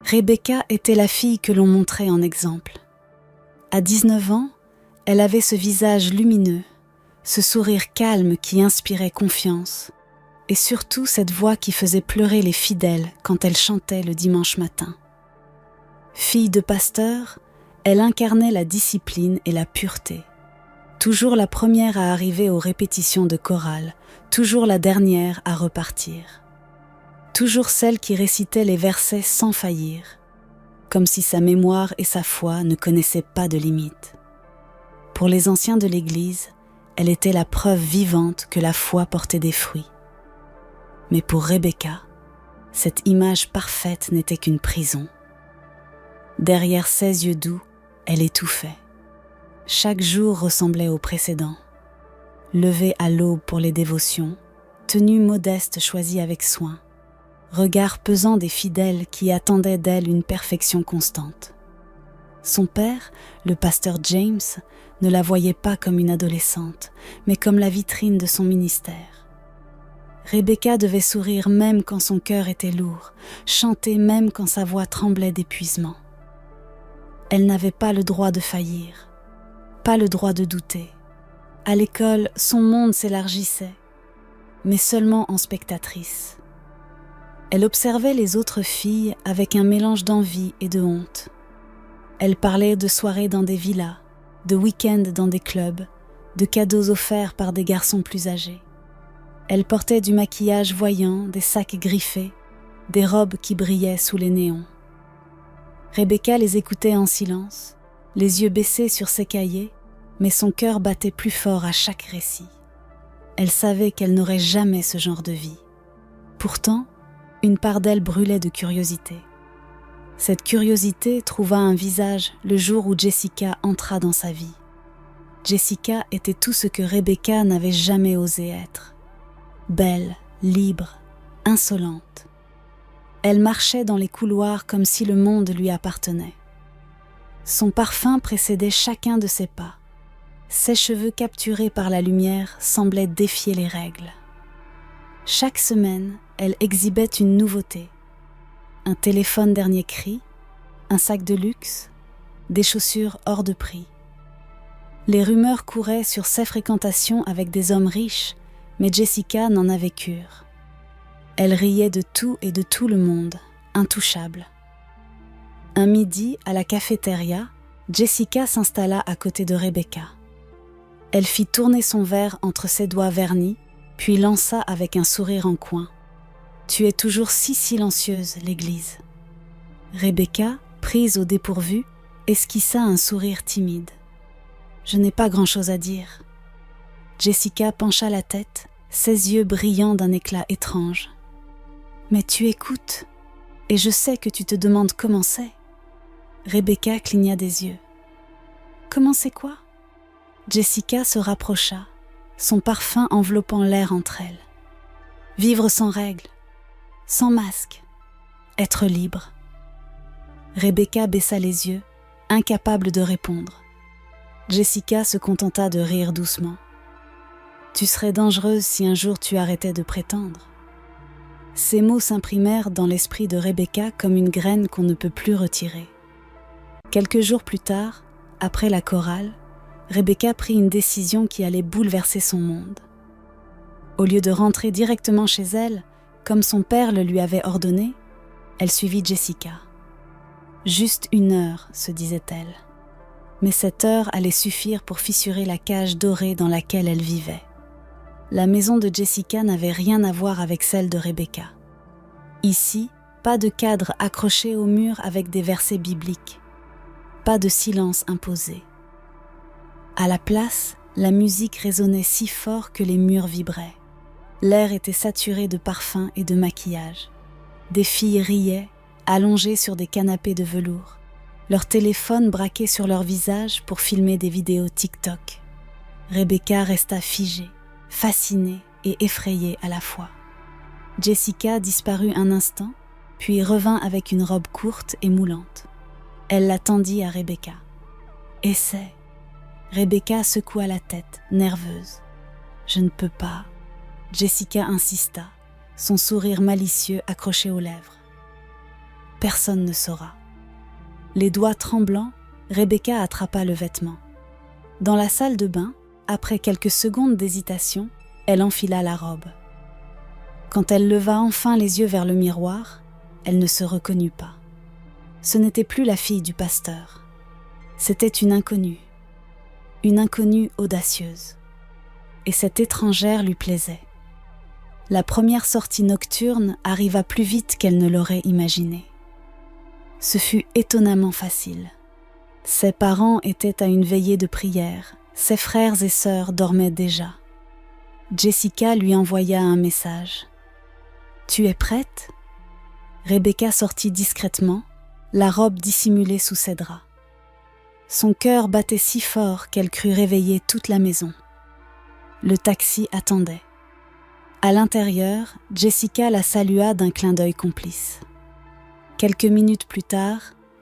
Rebecca était la fille que l'on montrait en exemple. À 19 ans, elle avait ce visage lumineux, ce sourire calme qui inspirait confiance, et surtout cette voix qui faisait pleurer les fidèles quand elle chantait le dimanche matin. Fille de pasteur, elle incarnait la discipline et la pureté. Toujours la première à arriver aux répétitions de chorale, toujours la dernière à repartir. Toujours celle qui récitait les versets sans faillir, comme si sa mémoire et sa foi ne connaissaient pas de limites. Pour les anciens de l'Église, elle était la preuve vivante que la foi portait des fruits. Mais pour Rebecca, cette image parfaite n'était qu'une prison. Derrière ses yeux doux, elle étouffait. Chaque jour ressemblait au précédent. Levée à l'aube pour les dévotions, tenue modeste choisie avec soin, regard pesant des fidèles qui attendaient d'elle une perfection constante. Son père, le pasteur James, ne la voyait pas comme une adolescente, mais comme la vitrine de son ministère. Rebecca devait sourire même quand son cœur était lourd, chanter même quand sa voix tremblait d'épuisement. Elle n'avait pas le droit de faillir, pas le droit de douter. À l'école, son monde s'élargissait, mais seulement en spectatrice. Elle observait les autres filles avec un mélange d'envie et de honte. Elle parlait de soirées dans des villas, de week-ends dans des clubs, de cadeaux offerts par des garçons plus âgés. Elle portait du maquillage voyant, des sacs griffés, des robes qui brillaient sous les néons. Rebecca les écoutait en silence, les yeux baissés sur ses cahiers, mais son cœur battait plus fort à chaque récit. Elle savait qu'elle n'aurait jamais ce genre de vie. Pourtant, une part d'elle brûlait de curiosité. Cette curiosité trouva un visage le jour où Jessica entra dans sa vie. Jessica était tout ce que Rebecca n'avait jamais osé être. Belle, libre, insolente. Elle marchait dans les couloirs comme si le monde lui appartenait. Son parfum précédait chacun de ses pas. Ses cheveux capturés par la lumière semblaient défier les règles. Chaque semaine, elle exhibait une nouveauté. Un téléphone dernier cri, un sac de luxe, des chaussures hors de prix. Les rumeurs couraient sur ses fréquentations avec des hommes riches, mais Jessica n'en avait cure. Elle riait de tout et de tout le monde, intouchable. Un midi, à la cafétéria, Jessica s'installa à côté de Rebecca. Elle fit tourner son verre entre ses doigts vernis, puis lança avec un sourire en coin. « Tu es toujours si silencieuse, l'Église. » Rebecca, prise au dépourvu, esquissa un sourire timide. « Je n'ai pas grand-chose à dire. » Jessica pencha la tête, ses yeux brillant d'un éclat étrange. « Mais tu écoutes, et je sais que tu te demandes comment c'est. » Rebecca cligna des yeux. « Comment c'est quoi ?» Jessica se rapprocha, son parfum enveloppant l'air entre elles. Vivre sans règles, sans masque, être libre. Rebecca baissa les yeux, incapable de répondre. Jessica se contenta de rire doucement. « Tu serais dangereuse si un jour tu arrêtais de prétendre. » Ces mots s'imprimèrent dans l'esprit de Rebecca comme une graine qu'on ne peut plus retirer. Quelques jours plus tard, après la chorale, Rebecca prit une décision qui allait bouleverser son monde. Au lieu de rentrer directement chez elle, comme son père le lui avait ordonné, elle suivit Jessica. Juste 1 heure, se disait-elle. Mais cette heure allait suffire pour fissurer la cage dorée dans laquelle elle vivait. La maison de Jessica n'avait rien à voir avec celle de Rebecca. Ici, pas de cadre accroché au mur avec des versets bibliques. Pas de silence imposé. À la place, la musique résonnait si fort que les murs vibraient. L'air était saturé de parfums et de maquillage. Des filles riaient, allongées sur des canapés de velours, leur téléphone braqué sur leur visage pour filmer des vidéos TikTok. Rebecca resta figée, fascinée et effrayée à la fois. Jessica disparut un instant, puis revint avec une robe courte et moulante. Elle la tendit à Rebecca. « Essaie. » Rebecca secoua la tête, nerveuse. « Je ne peux pas. » Jessica insista, son sourire malicieux accroché aux lèvres. personne ne saura. Les doigts tremblants, Rebecca attrapa le vêtement. Dans la salle de bain, après quelques secondes d'hésitation, elle enfila la robe. Quand elle leva enfin les yeux vers le miroir, elle ne se reconnut pas. Ce n'était plus la fille du pasteur. C'était une inconnue audacieuse. Et cette étrangère lui plaisait. La première sortie nocturne arriva plus vite qu'elle ne l'aurait imaginé. Ce fut étonnamment facile. Ses parents étaient à une veillée de prière, ses frères et sœurs dormaient déjà. Jessica lui envoya un message. « Tu es prête ?» Rebecca sortit discrètement, la robe dissimulée sous ses draps. Son cœur battait si fort qu'elle crut réveiller toute la maison. Le taxi attendait. À l'intérieur, Jessica la salua d'un clin d'œil complice. Quelques minutes plus tard,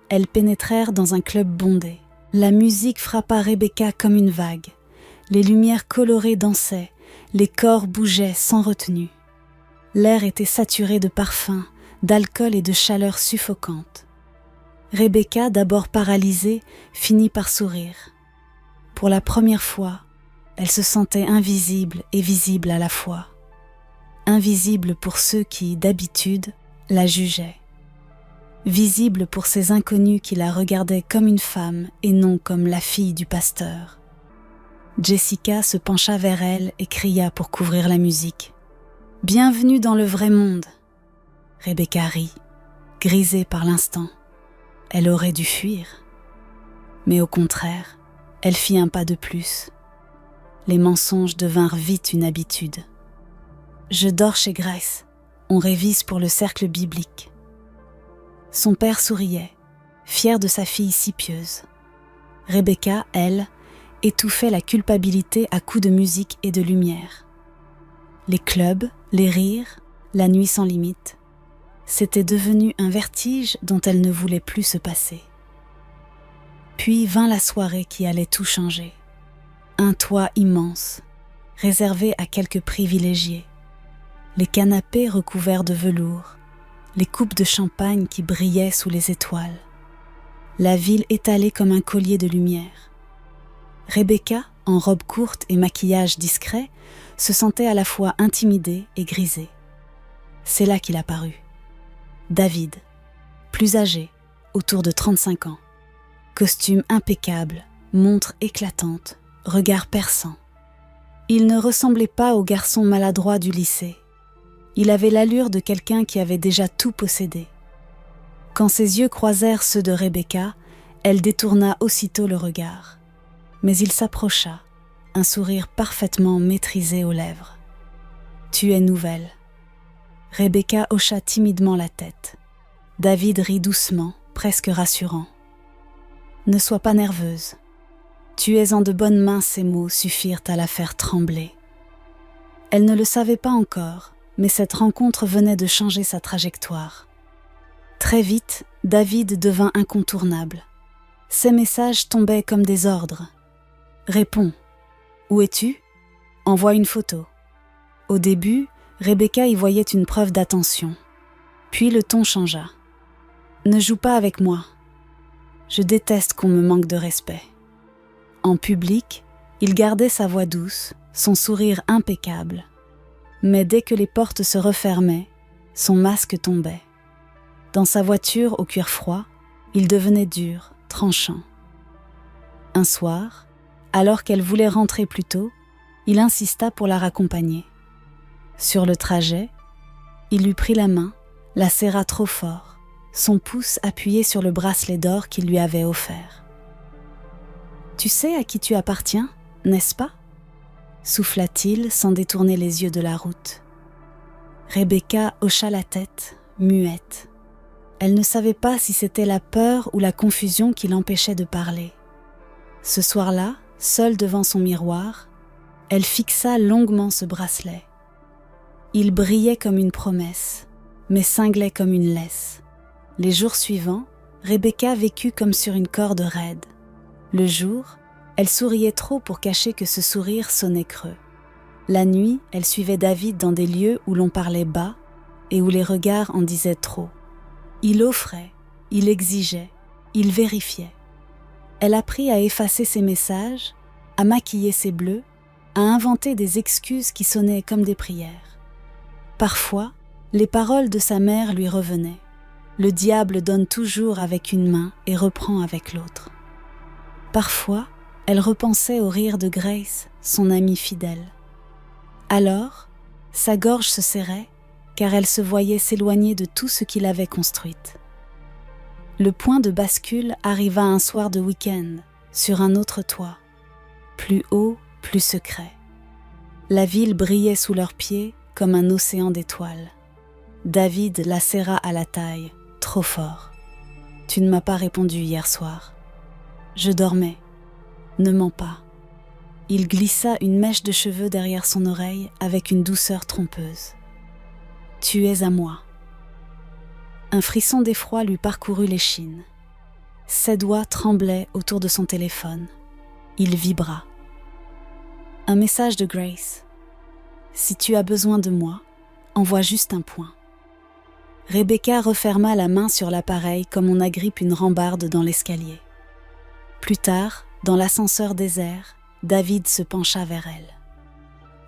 elles pénétrèrent dans un club bondé. La musique frappa Rebecca comme une vague. Les lumières colorées dansaient, les corps bougeaient sans retenue. L'air était saturé de parfums, d'alcool et de chaleur suffocante. Rebecca, d'abord paralysée, finit par sourire. Pour la première fois, elle se sentait invisible et visible à la fois. Invisible pour ceux qui, d'habitude, la jugeaient. Visible pour ces inconnus qui la regardaient comme une femme et non comme la fille du pasteur. Jessica se pencha vers elle et cria pour couvrir la musique. « Bienvenue dans le vrai monde !» Rebecca rit, grisée par l'instant. Elle aurait dû fuir. Mais au contraire, elle fit un pas de plus. Les mensonges devinrent vite une habitude. « Je dors chez Grace. On révise pour le cercle biblique. » Son père souriait, fier de sa fille si pieuse. Rebecca, elle, étouffait la culpabilité à coups de musique et de lumière. Les clubs, les rires, la nuit sans limite, c'était devenu un vertige dont elle ne voulait plus se passer. Puis vint la soirée qui allait tout changer. Un toit immense, réservé à quelques privilégiés. Les canapés recouverts de velours, les coupes de champagne qui brillaient sous les étoiles. La ville étalée comme un collier de lumière. Rebecca, en robe courte et maquillage discret, se sentait à la fois intimidée et grisée. C'est là qu'il apparut. David, plus âgé, autour de 35 ans. Costume impeccable, montre éclatante, regard perçant. Il ne ressemblait pas au garçon maladroit du lycée. Il avait l'allure de quelqu'un qui avait déjà tout possédé. Quand ses yeux croisèrent ceux de Rebecca, elle détourna aussitôt le regard. Mais il s'approcha, un sourire parfaitement maîtrisé aux lèvres. « Tu es nouvelle. » Rebecca hocha timidement la tête. David rit doucement, presque rassurant. « Ne sois pas nerveuse. Tu es en de bonnes mains » ces mots suffirent à la faire trembler. Elle ne le savait pas encore, mais cette rencontre venait de changer sa trajectoire. Très vite, David devint incontournable. Ses messages tombaient comme des ordres. « Réponds. Où es-tu ? Envoie une photo. » Au début, Rebecca y voyait une preuve d'attention. Puis le ton changea. « Ne joue pas avec moi. Je déteste qu'on me manque de respect. » En public, il gardait sa voix douce, son sourire impeccable. Mais dès que les portes se refermaient, son masque tombait. Dans sa voiture au cuir froid, il devenait dur, tranchant. Un soir, alors qu'elle voulait rentrer plus tôt, il insista pour la raccompagner. Sur le trajet, il lui prit la main, la serra trop fort, son pouce appuyé sur le bracelet d'or qu'il lui avait offert. « Tu sais à qui tu appartiens, n'est-ce pas ?» souffla-t-il sans détourner les yeux de la route. Rebecca hocha la tête, muette. Elle ne savait pas si c'était la peur ou la confusion qui l'empêchait de parler. Ce soir-là, seule devant son miroir, elle fixa longuement ce bracelet. Il brillait comme une promesse, mais cinglait comme une laisse. Les jours suivants, Rebecca vécut comme sur une corde raide. Le jour, elle souriait trop pour cacher que ce sourire sonnait creux. La nuit, elle suivait David dans des lieux où l'on parlait bas et où les regards en disaient trop. Il offrait, il exigeait, il vérifiait. Elle apprit à effacer ses messages, à maquiller ses bleus, à inventer des excuses qui sonnaient comme des prières. Parfois, les paroles de sa mère lui revenaient. Le diable donne toujours avec une main et reprend avec l'autre. Parfois, elle repensait au rire de Grace, son amie fidèle. Alors, sa gorge se serrait, car elle se voyait s'éloigner de tout ce qui l'avait construite. Le point de bascule arriva un soir de week-end, sur un autre toit, plus haut, plus secret. La ville brillait sous leurs pieds comme un océan d'étoiles. David la serra à la taille, trop fort. « Tu ne m'as pas répondu hier soir. »« Je dormais. Ne mens pas. » Il glissa une mèche de cheveux derrière son oreille avec une douceur trompeuse. « Tu es à moi. » Un frisson d'effroi lui parcourut l'échine. Ses doigts tremblaient autour de son téléphone. Il vibra. Un message de Grace. « Si tu as besoin de moi, envoie juste un point. » Rebecca referma la main sur l'appareil comme on agrippe une rambarde dans l'escalier. Plus tard, dans l'ascenseur désert, David se pencha vers elle.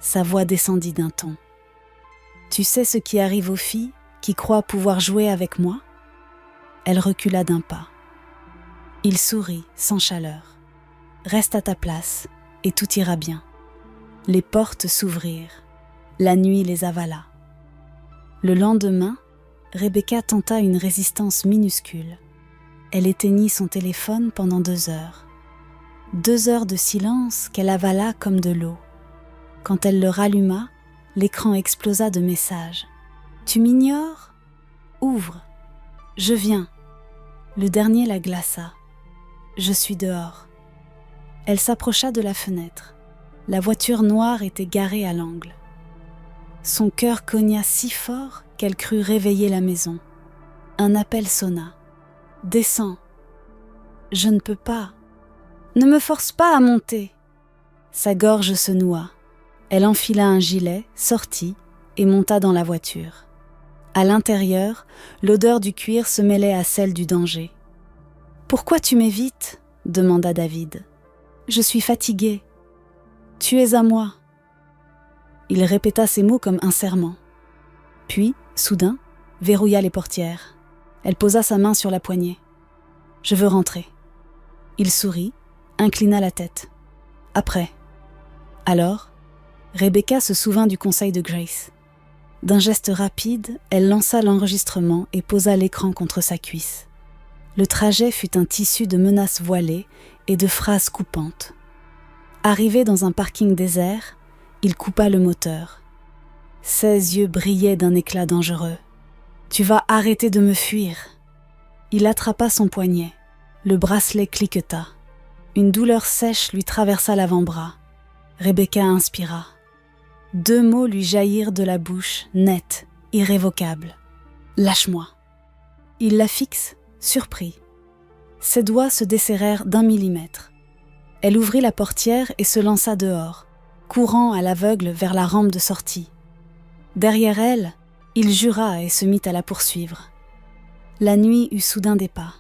Sa voix descendit d'un ton. « Tu sais ce qui arrive aux filles qui croient pouvoir jouer avec moi ?» Elle recula d'un pas. Il sourit, sans chaleur. « Reste à ta place, et tout ira bien. » Les portes s'ouvrirent. La nuit les avala. Le lendemain, Rebecca tenta une résistance minuscule. Elle éteignit son téléphone pendant 2 heures. 2 heures de silence qu'elle avala comme de l'eau. Quand elle le ralluma, l'écran explosa de messages. « Tu m'ignores ? Ouvre. Je viens. » Le dernier la glaça. « Je suis dehors. » Elle s'approcha de la fenêtre. La voiture noire était garée à l'angle. Son cœur cogna si fort qu'elle crut réveiller la maison. Un appel sonna. « Descends. »« Je ne peux pas. »« Ne me force pas à monter. » Sa gorge se noua. Elle enfila un gilet, sortit et monta dans la voiture. À l'intérieur, l'odeur du cuir se mêlait à celle du danger. « Pourquoi tu m'évites ?» demanda David. « Je suis fatigué. »« Tu es à moi. » Il répéta ces mots comme un serment. Puis, soudain, verrouilla les portières. Elle posa sa main sur la poignée. « Je veux rentrer. » Il sourit, inclina la tête. « Après. » Alors, Rebecca se souvint du conseil de Grace. D'un geste rapide, elle lança l'enregistrement et posa l'écran contre sa cuisse. Le trajet fut un tissu de menaces voilées et de phrases coupantes. Arrivé dans un parking désert, il coupa le moteur. Ses yeux brillaient d'un éclat dangereux. « Tu vas arrêter de me fuir !» Il attrapa son poignet. Le bracelet cliqueta. Une douleur sèche lui traversa l'avant-bras. Rebecca inspira. 2 mots lui jaillirent de la bouche, nets, irrévocables. « Lâche-moi !» Il la fixe, surpris. Ses doigts se desserrèrent d'1 millimètre. Elle ouvrit la portière et se lança dehors, courant à l'aveugle vers la rampe de sortie. Derrière elle, il jura et se mit à la poursuivre. La nuit eut soudain des pas.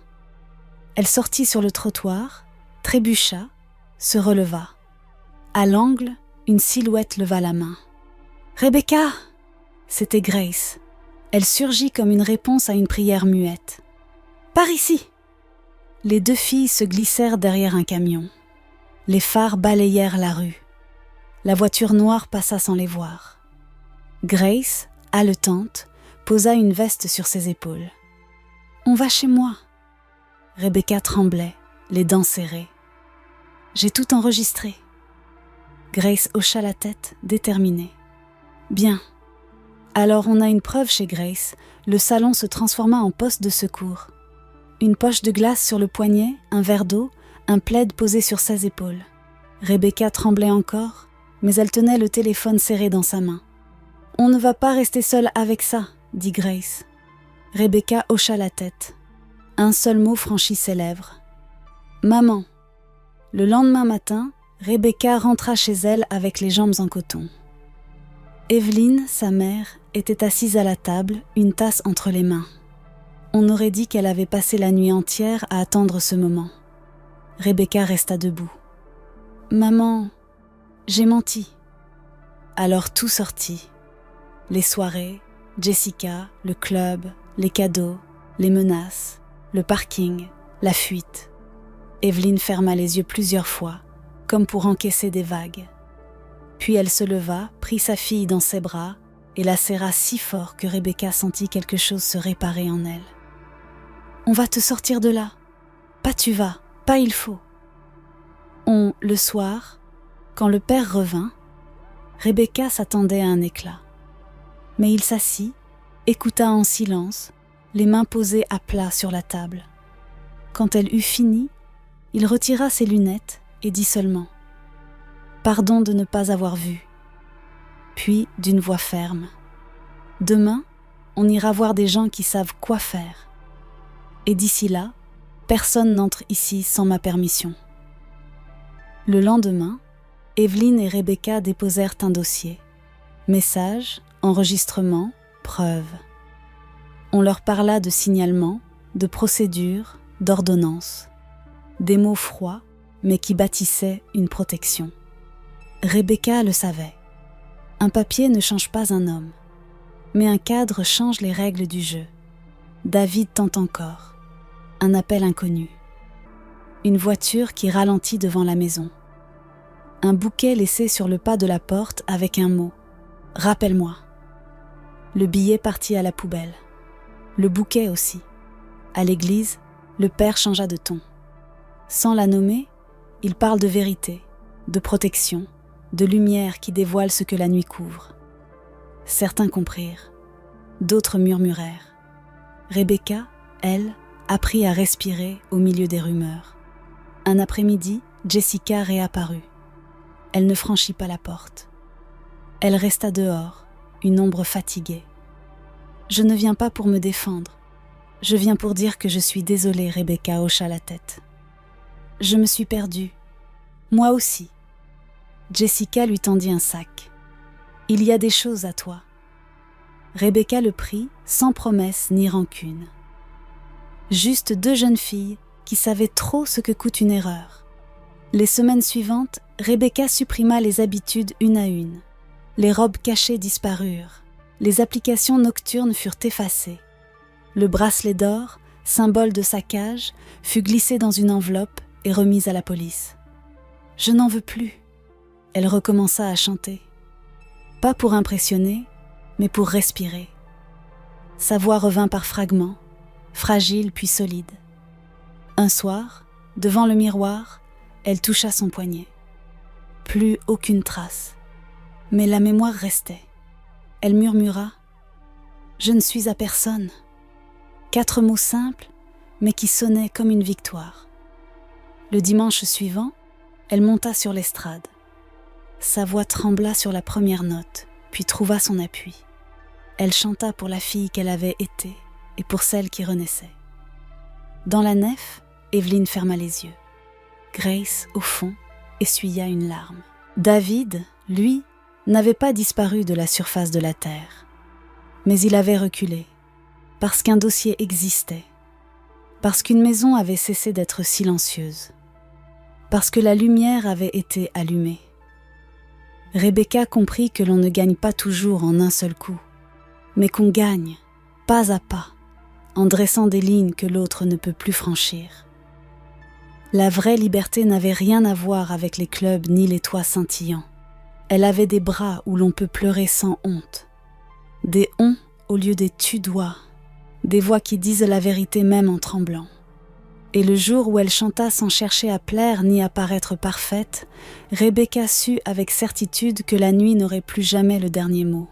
Elle sortit sur le trottoir, trébucha, se releva. À l'angle, une silhouette leva la main. « Rebecca !» C'était Grace. Elle surgit comme une réponse à une prière muette. « Par ici !» Les 2 filles se glissèrent derrière un camion. Les phares balayèrent la rue. La voiture noire passa sans les voir. Grace, haletante, posa une veste sur ses épaules. « On va chez moi. » Rebecca tremblait, les dents serrées. « J'ai tout enregistré. » Grace hocha la tête, déterminée. « Bien. » Alors on a une preuve chez Grace. Le salon se transforma en poste de secours. Une poche de glace sur le poignet, un verre d'eau, un plaid posé sur ses épaules. Rebecca tremblait encore, mais elle tenait le téléphone serré dans sa main. « On ne va pas rester seule avec ça, » dit Grace. Rebecca hocha la tête. Un seul mot franchit ses lèvres. « Maman !» Le lendemain matin, Rebecca rentra chez elle avec les jambes en coton. Evelyn, sa mère, était assise à la table, une tasse entre les mains. On aurait dit qu'elle avait passé la nuit entière à attendre ce moment. Rebecca resta debout. « Maman, j'ai menti. » Alors tout sortit. Les soirées, Jessica, le club, les cadeaux, les menaces, le parking, la fuite. Evelyn ferma les yeux plusieurs fois, comme pour encaisser des vagues. Puis elle se leva, prit sa fille dans ses bras et la serra si fort que Rebecca sentit quelque chose se réparer en elle. « On va te sortir de là. Pas tu vas, pas il faut. » Le soir, quand le père revint, Rebecca s'attendait à un éclat. Mais il s'assit, écouta en silence, les mains posées à plat sur la table. Quand elle eut fini, il retira ses lunettes et dit seulement « Pardon de ne pas avoir vu. » Puis, d'une voix ferme « Demain, on ira voir des gens qui savent quoi faire. Et d'ici là, personne n'entre ici sans ma permission. » Le lendemain, Evelyn et Rebecca déposèrent un dossier. Messages, enregistrements, preuves. On leur parla de signalement, de procédure, d'ordonnance. Des mots froids, mais qui bâtissaient une protection. Rebecca le savait. Un papier ne change pas un homme, mais un cadre change les règles du jeu. David tente encore. Un appel inconnu. Une voiture qui ralentit devant la maison. Un bouquet laissé sur le pas de la porte avec un mot. « Rappelle-moi ». Le billet partit à la poubelle. Le bouquet aussi. À l'église, le père changea de ton. Sans la nommer, il parle de vérité, de protection, de lumière qui dévoile ce que la nuit couvre. Certains comprirent, d'autres murmurèrent. Rebecca, elle, apprit à respirer au milieu des rumeurs. Un après-midi, Jessica réapparut. Elle ne franchit pas la porte. Elle resta dehors, une ombre fatiguée. « Je ne viens pas pour me défendre. Je viens pour dire que je suis désolée, » Rebecca hocha la tête. « Je me suis perdue. Moi aussi. » Jessica lui tendit un sac. « Il y a des choses à toi. » Rebecca le prit, sans promesse ni rancune. Juste deux jeunes filles qui savaient trop ce que coûte une erreur. Les semaines suivantes, Rebecca supprima les habitudes une à une. Les robes cachées disparurent. Les applications nocturnes furent effacées. Le bracelet d'or, symbole de sa cage, fut glissé dans une enveloppe et remis à la police. « Je n'en veux plus !» Elle recommença à chanter. Pas pour impressionner, mais pour respirer. Sa voix revint par fragments, fragile puis solide. Un soir, devant le miroir, elle toucha son poignet. Plus aucune trace. Mais la mémoire restait. Elle murmura « Je ne suis à personne ». 4 mots simples, mais qui sonnaient comme une victoire. Le dimanche suivant, elle monta sur l'estrade. Sa voix trembla sur la première note, puis trouva son appui. Elle chanta pour la fille qu'elle avait été et pour celle qui renaissait. Dans la nef, Evelyn ferma les yeux. Grace, au fond, essuya une larme. David, lui, n'avait pas disparu de la surface de la terre. Mais il avait reculé, parce qu'un dossier existait, parce qu'une maison avait cessé d'être silencieuse, parce que la lumière avait été allumée. Rebecca comprit que l'on ne gagne pas toujours en un seul coup, mais qu'on gagne, pas à pas, en dressant des lignes que l'autre ne peut plus franchir. La vraie liberté n'avait rien à voir avec les clubs ni les toits scintillants. Elle avait des bras où l'on peut pleurer sans honte, des « on » au lieu des « tu dois », des voix qui disent la vérité même en tremblant. Et le jour où elle chanta sans chercher à plaire ni à paraître parfaite, Rebecca sut avec certitude que la nuit n'aurait plus jamais le dernier mot.